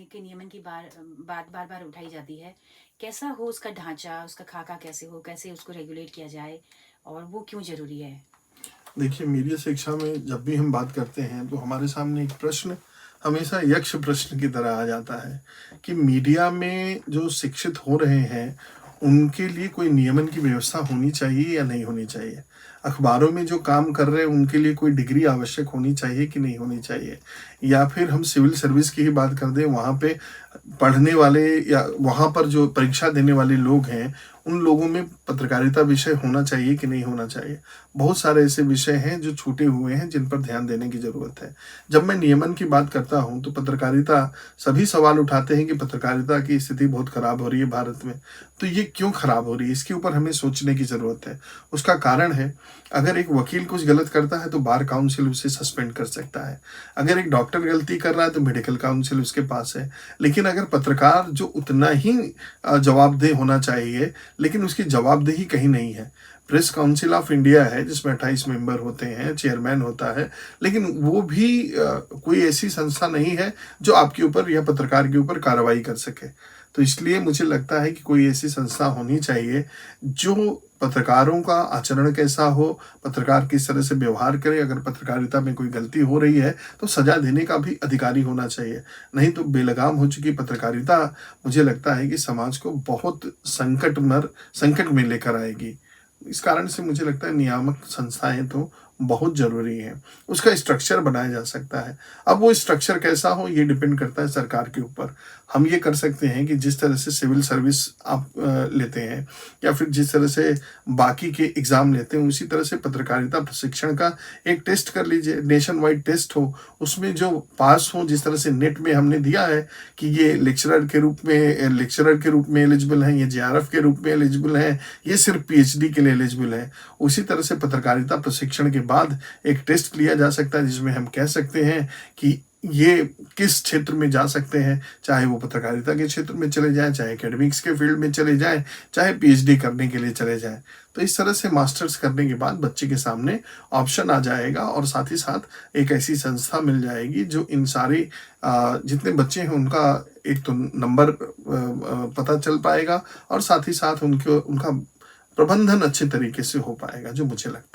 के नियमन की बात बार-बार उठाई जाती है। कैसा हो उसका ढाँचा, उसका खाका कैसे हो, कैसे उसको रेगुलेट किया जाए और वो क्यों ज़रूरी है? देखिए, मीडिया शिक्षा में जब भी हम बात करते हैं तो हमारे सामने एक प्रश्न हमेशा यक्ष प्रश्न की तरह आ जाता है कि मीडिया में जो शिक्षित हो रहे हैं उनके लिए कोई नियमन की व्यवस्था होनी चाहिए या नहीं होनी चाहिए। अखबारों में जो काम कर रहे हैं उनके लिए कोई डिग्री आवश्यक होनी चाहिए कि नहीं होनी चाहिए, या फिर हम सिविल सर्विस की ही बात कर दें, वहाँ पे पढ़ने वाले या वहाँ पर जो परीक्षा देने वाले लोग हैं उन लोगों में पत्रकारिता विषय होना चाहिए कि नहीं होना चाहिए। बहुत सारे ऐसे विषय हैं जो छूटे हुए हैं जिन पर ध्यान देने की ज़रूरत है। जब मैं नियमन की बात करता हूँ तो पत्रकारिता सभी सवाल उठाते हैं कि पत्रकारिता की स्थिति बहुत खराब हो रही है भारत में। तो ये क्यों खराब हो रही है, इसके ऊपर हमें सोचने की ज़रूरत है। उसका कारण है, अगर एक वकील कुछ गलत करता है तो बार काउंसिल उसे सस्पेंड कर सकता है। अगर एक डॉक्टर गलती कर रहा है तो मेडिकल काउंसिल उसके पास है। लेकिन अगर पत्रकार जो उतना ही जवाबदेह होना चाहिए, लेकिन उसकी जवाबदेही कहीं नहीं है। प्रेस काउंसिल ऑफ इंडिया है जिसमें 28 मेंबर होते हैं, चेयरमैन होता है, लेकिन वो भी कोई ऐसी संस्था नहीं है जो आपके ऊपर या पत्रकार के ऊपर कार्रवाई कर सके। तो इसलिए मुझे लगता है कि कोई ऐसी संस्था होनी चाहिए जो पत्रकारों का आचरण कैसा हो, पत्रकार किस तरह से व्यवहार करे, अगर पत्रकारिता में कोई गलती हो रही है तो सजा देने का भी अधिकारी होना चाहिए। नहीं तो बेलगाम हो चुकी पत्रकारिता मुझे लगता है कि समाज को बहुत संकट में लेकर आएगी। इस कारण से मुझे लगता है नियामक संस्थाएँ तो बहुत ज़रूरी हैं। उसका स्ट्रक्चर बनाया जा सकता है। अब वो स्ट्रक्चर कैसा हो ये डिपेंड करता है सरकार के ऊपर। हम ये कर सकते हैं कि जिस तरह से सिविल सर्विस आप लेते हैं या फिर जिस तरह से बाकी के एग्ज़ाम लेते हैं, उसी तरह से पत्रकारिता प्रशिक्षण का एक टेस्ट कर लीजिए, नेशन वाइड टेस्ट हो। उसमें जो पास हो, जिस तरह से नेट में हमने दिया है कि ये लेक्चरर के रूप में एलिजिबल हैं, ये जेआरएफ के रूप में एलिजिबल हैं, ये सिर्फ पीएचडी के लिए एलिजिबल है। उसी तरह से पत्रकारिता प्रशिक्षण के बाद एक टेस्ट लिया जा सकता है जिसमें हम कह सकते हैं कि ये किस क्षेत्र में जा सकते हैं, चाहे वो पत्रकारिता के क्षेत्र में चले जाएँ, चाहे एकेडमिक्स के फील्ड में चले जाएँ, चाहे पीएचडी करने के लिए चले जाएँ। तो इस तरह से मास्टर्स करने के बाद बच्चे के सामने ऑप्शन आ जाएगा और साथ ही साथ एक ऐसी संस्था मिल जाएगी जो इन सारे जितने बच्चे हैं उनका एक तो नंबर पता चल पाएगा और साथ ही साथ उनका प्रबंधन अच्छे तरीके से हो पाएगा, जो मुझे लगता